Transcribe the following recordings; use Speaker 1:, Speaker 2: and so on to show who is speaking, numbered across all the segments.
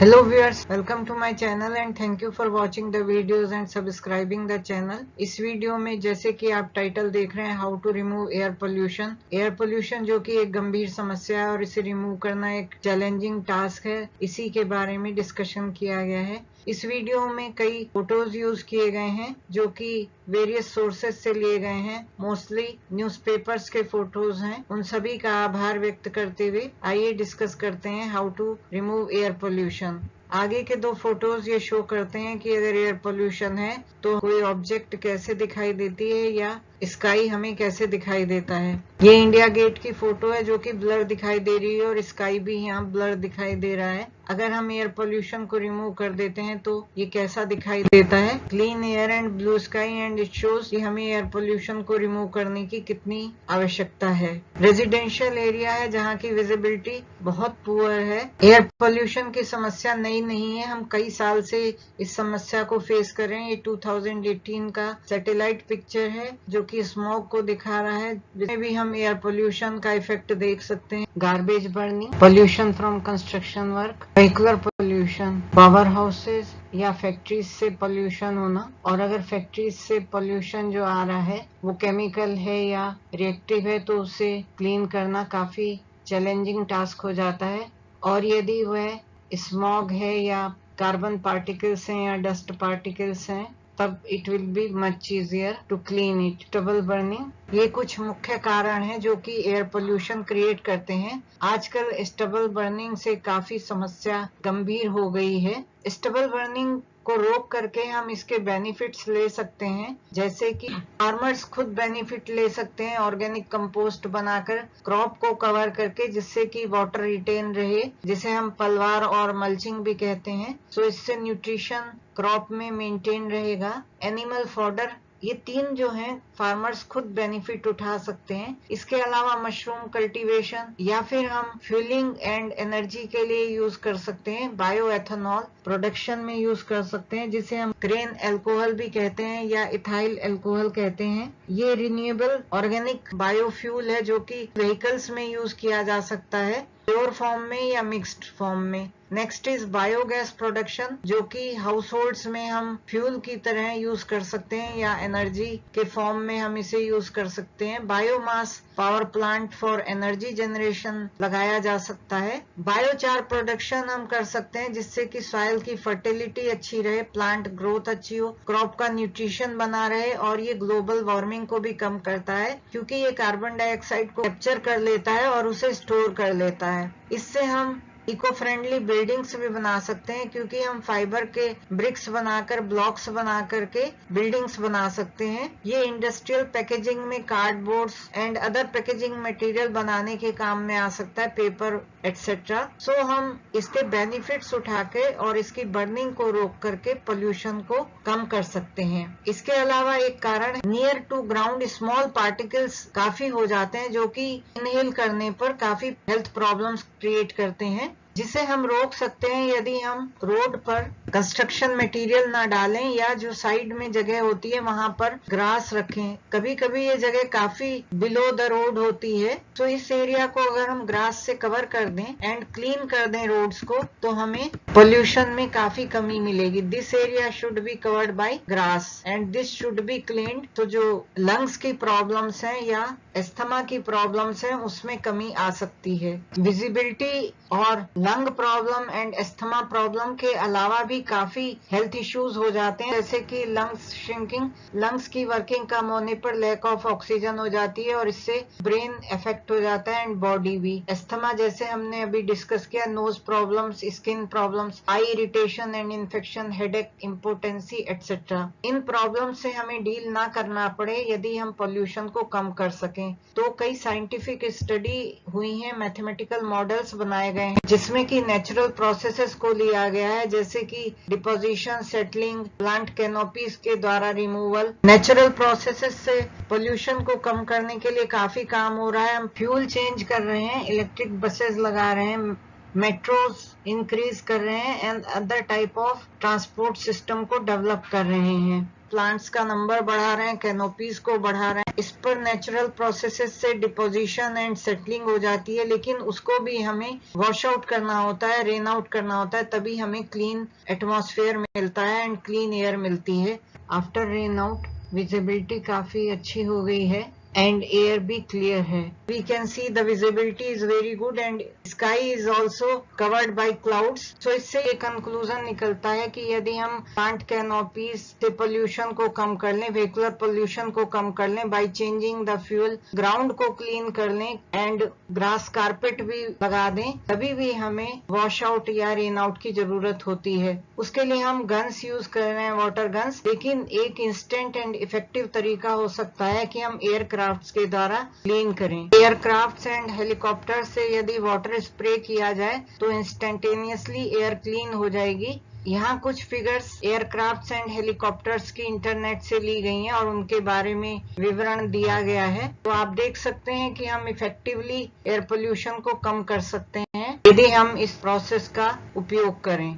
Speaker 1: Hello viewers, welcome to my channel and thank you for watching the videos and subscribing the channel. इस video में जैसे कि आप title देख रहे हैं how to remove air pollution जो कि एक गंभीर समस्या है और इसे रिमूव करना एक चैलेंजिंग टास्क है, इसी के बारे में डिस्कशन किया गया है। इस वीडियो में कई फोटोज यूज किए गए हैं जो कि वेरियस सोर्सेज से लिए गए हैं, मोस्टली न्यूज़पेपर्स के फोटोज हैं। उन सभी का आभार व्यक्त करते हुए आइए डिस्कस करते हैं how to remove air pollution. आगे के दो फोटोज ये शो करते हैं कि अगर एयर पोल्यूशन है तो कोई ऑब्जेक्ट कैसे दिखाई देती है या स्काई हमें कैसे दिखाई देता है। ये इंडिया गेट की फोटो है जो कि ब्लर दिखाई दे रही है और स्काई भी यहाँ ब्लर दिखाई दे रहा है। अगर हम एयर पोल्यूशन को रिमूव कर देते हैं तो ये कैसा दिखाई देता है। Clean air and blue sky and it shows कि हमें एयर पोल्यूशन को रिमूव करने की कितनी आवश्यकता है। रेजिडेंशियल एरिया है जहाँ की विजिबिलिटी बहुत पुअर है। एयर पोल्यूशन की समस्या नई नहीं है, हम कई साल से इस समस्या को फेस कर रहे हैं। ये 2018 का सैटेलाइट पिक्चर है जो कि स्मोक को दिखा रहा है, जिसमें भी हम एयर पोल्यूशन का इफेक्ट देख सकते हैं। Garbage burning, pollution from construction work, vehicular pollution, power houses या फैक्ट्रीज से पोल्यूशन होना। और अगर फैक्ट्रीज से पोल्यूशन जो आ रहा है वो केमिकल है या रिएक्टिव है तो उसे क्लीन करना काफी चैलेंजिंग टास्क हो जाता है। और यदि वह स्मॉग है या कार्बन पार्टिकल्स हैं या डस्ट पार्टिकल्स हैं तब it will be much easier to clean it. Stubble burning, ये कुछ मुख्य कारण हैं जो कि एयर पोल्यूशन क्रिएट करते हैं। आजकल स्टबल बर्निंग से काफी समस्या गंभीर हो गई है। स्टबल बर्निंग को रोक करके हम इसके बेनिफिट्स ले सकते हैं, जैसे कि फार्मर्स खुद बेनिफिट ले सकते हैं ऑर्गेनिक कंपोस्ट बनाकर क्रॉप को कवर करके, जिससे कि वाटर रिटेन रहे, जिसे हम पलवार और मल्चिंग भी कहते हैं। सो इससे न्यूट्रिशन क्रॉप में मेंटेन रहेगा। एनिमल फॉडर, ये तीन जो हैं फार्मर्स खुद बेनिफिट उठा सकते हैं। इसके अलावा मशरूम कल्टीवेशन या फिर हम फ्यूलिंग एंड एनर्जी के लिए यूज कर सकते हैं। बायो एथेनॉल प्रोडक्शन में यूज कर सकते हैं, जिसे हम ग्रेन अल्कोहल भी कहते हैं या इथाइल अल्कोहल कहते हैं। ये रिन्यूएबल ऑर्गेनिक बायोफ्यूल है जो कि व्हीकल्स में यूज किया जा सकता है, प्योर फॉर्म में या मिक्स्ड फॉर्म में। नेक्स्ट इज बायोगैस प्रोडक्शन, जो कि हाउस होल्ड्स में हम फ्यूल की तरह यूज कर सकते हैं या एनर्जी के फॉर्म में हम इसे यूज कर सकते हैं। Biomass power plant for energy generation लगाया जा सकता है। बायोचार प्रोडक्शन हम कर सकते हैं, जिससे कि सॉइल की फर्टिलिटी अच्छी रहे, प्लांट ग्रोथ अच्छी हो, क्रॉप का न्यूट्रिशन बना रहे। और ये ग्लोबल वार्मिंग को भी कम करता है क्योंकि ये कार्बन डाइऑक्साइड को कैप्चर कर लेता है और उसे स्टोर कर लेता है। इससे हम इको फ्रेंडली बिल्डिंग्स भी बना सकते हैं, क्योंकि हम फाइबर के ब्रिक्स बनाकर ब्लॉक्स बना करके बिल्डिंग्स बना सकते हैं। ये इंडस्ट्रियल पैकेजिंग में cardboards and other packaging material बनाने के काम में आ सकता है, पेपर एटसेट्रा। सो हम इसके बेनिफिट्स उठा के और इसकी बर्निंग को रोक करके पोल्यूशन को कम कर सकते हैं। इसके अलावा एक कारण near to ground small particles काफी हो जाते हैं, जो कि इनहेल करने पर काफी हेल्थ प्रॉब्लम्स क्रिएट करते हैं, जिसे हम रोक सकते हैं यदि हम रोड पर कंस्ट्रक्शन मटेरियल ना डालें या जो साइड में जगह होती है वहां पर ग्रास रखें। कभी कभी ये जगह काफी बिलो द रोड होती है, तो इस एरिया को अगर हम ग्रास से कवर कर दें एंड क्लीन कर दें रोड्स को, तो हमें पोल्यूशन में काफी कमी मिलेगी। This area should be covered by grass and this should be cleaned. तो जो लंग्स की प्रॉब्लम्स हैं या अस्थमा की प्रॉब्लम्स हैं उसमें कमी आ सकती है। विजिबिलिटी और lung problem and asthma problem के अलावा भी काफी हेल्थ इश्यूज हो जाते हैं, जैसे कि लंग्स श्रिंकिंग, लंग्स की वर्किंग कम होने पर लैक ऑफ ऑक्सीजन हो जाती है और इससे ब्रेन इफेक्ट हो जाता है एंड बॉडी भी। अस्थमा जैसे हमने अभी डिस्कस किया, nose problems, skin problems, eye irritation and infection, headache, impotency etcetera. इन प्रॉब्लम से हमें डील ना करना पड़े यदि हम पोल्यूशन को कम कर सकें। तो कई साइंटिफिक स्टडी हुई है, मैथमेटिकल मॉडल्स बनाए गए हैं जिसमें कि नेचुरल प्रोसेसेस को लिया गया है, जैसे कि डिपोजिशन, सेटलिंग, प्लांट कैनोपीज के द्वारा रिमूवल। नेचुरल प्रोसेसेस से पोल्यूशन को कम करने के लिए काफी काम हो रहा है। हम फ्यूल चेंज कर रहे हैं, इलेक्ट्रिक बसेस लगा रहे हैं, मेट्रोज इंक्रीज कर रहे हैं and other type of transport system को डेवलप कर रहे हैं। प्लांट्स का नंबर बढ़ा रहे हैं, कैनोपीज को बढ़ा रहे हैं। इस पर नेचुरल प्रोसेसेस से डिपोजिशन एंड सेटलिंग हो जाती है, लेकिन उसको भी हमें वॉश आउट करना होता है, रेन आउट करना होता है, तभी हमें क्लीन एटमॉस्फेयर मिलता है एंड क्लीन एयर मिलती है। आफ्टर रेन आउट विजिबिलिटी काफी अच्छी हो गई है एंड एयर भी क्लियर है। We can see the visibility is very good and sky is also covered by clouds. So इससे एक कंक्लूजन निकलता है कि यदि हम प्लांट कैनोपीज से पोल्यूशन को कम कर लें, वेहिकुलर पोल्यूशन को कम कर लें by changing the fuel, ground को क्लीन कर लें एंड ग्रास कारपेट भी लगा दें, तभी भी हमें वॉश आउट या रेन आउट की जरूरत होती है। उसके लिए हम गन्स यूज कर रहे हैं, वाटर गन्स, लेकिन एक इंस्टेंट एंड इफेक्टिव तरीका हो सकता है कि हम एयरक्राफ्ट के द्वारा क्लीन करें। एयरक्राफ्ट एंड हेलीकॉप्टर से यदि वाटर स्प्रे किया जाए तो इंस्टेंटेनियसली एयर क्लीन हो जाएगी। यहाँ कुछ फिगर्स एयरक्राफ्ट एंड हेलीकॉप्टर्स की इंटरनेट से ली गई हैं और उनके बारे में विवरण दिया गया है। तो आप देख सकते हैं कि हम इफेक्टिवली एयर पोल्यूशन को कम कर सकते हैं यदि हम इस प्रोसेस का उपयोग करें।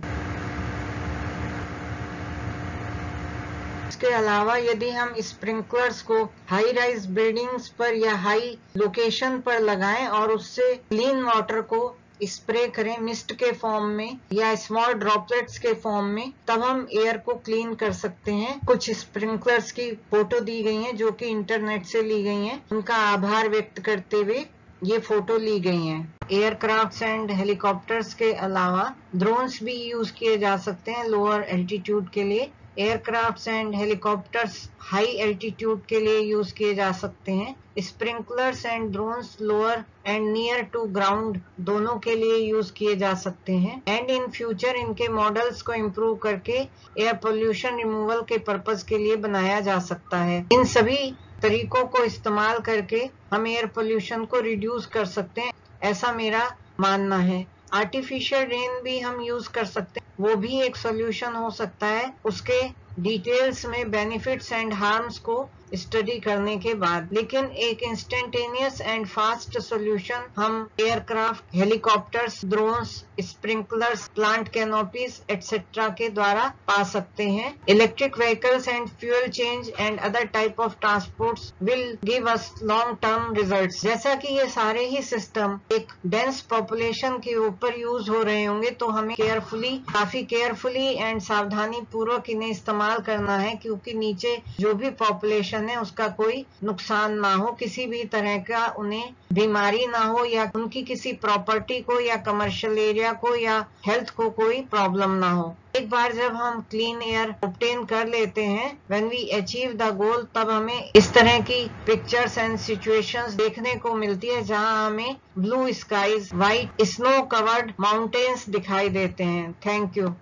Speaker 1: इसके अलावा यदि हम स्प्रिंकलर्स को हाई राइज बिल्डिंग्स पर या हाई लोकेशन पर लगाएं और उससे क्लीन वाटर को स्प्रे करें मिस्ट के फॉर्म में या स्मॉल ड्रॉपलेट्स के फॉर्म में, तब हम एयर को क्लीन कर सकते हैं। कुछ स्प्रिंकलर्स की फोटो दी गई है जो कि इंटरनेट से ली गई हैं। उनका आभार व्यक्त करते हुए ये फोटो ली गई हैं। एयरक्राफ्ट्स एंड हेलीकॉप्टर्स के अलावा ड्रोन्स भी यूज किए जा सकते हैं लोअर एल्टीट्यूड के लिए। Aircrafts and helicopters high altitude के लिए यूज किए जा सकते हैं। Sprinklers and drones lower and near to ground दोनों के लिए यूज किए जा सकते हैं एंड इन फ्यूचर इनके मॉडल्स को इम्प्रूव करके एयर पोल्यूशन रिमूवल के पर्पस के लिए बनाया जा सकता है। इन सभी तरीकों को इस्तेमाल करके हम एयर पोल्यूशन को रिड्यूस कर सकते हैं, ऐसा मेरा मानना है। आर्टिफिशियल रेन भी हम यूज कर सकते हैं, वो भी एक सॉल्यूशन हो सकता है। उसके डिटेल्स में बेनिफिट्स एंड हार्म्स को स्टडी करने के बाद, लेकिन एक इंस्टेंटेनियस एंड फास्ट सॉल्यूशन हम aircraft, helicopters, drones, sprinklers, plant canopies etcetera के द्वारा पा सकते हैं। Electric vehicles and fuel change and other type of transports will give us long term results. जैसा कि ये सारे ही सिस्टम एक डेंस पॉपुलेशन के ऊपर यूज हो रहे होंगे, तो हमें काफी केयरफुली एंड सावधानी पूर्वक इन्हें इस्तेमाल करना है, क्योंकि नीचे जो भी पॉपुलेशन है उसका कोई नुकसान ना हो, किसी भी तरह का उन्हें बीमारी ना हो या उनकी किसी प्रॉपर्टी को या कमर्शियल एरिया को या हेल्थ को कोई प्रॉब्लम ना हो। एक बार जब हम क्लीन एयर ऑब्टेन कर लेते हैं, when we achieve the goal, तब हमें इस तरह की पिक्चर्स एंड सिचुएशंस देखने को मिलती है जहां हमें blue skies, white snow covered mountains दिखाई देते हैं। Thank you.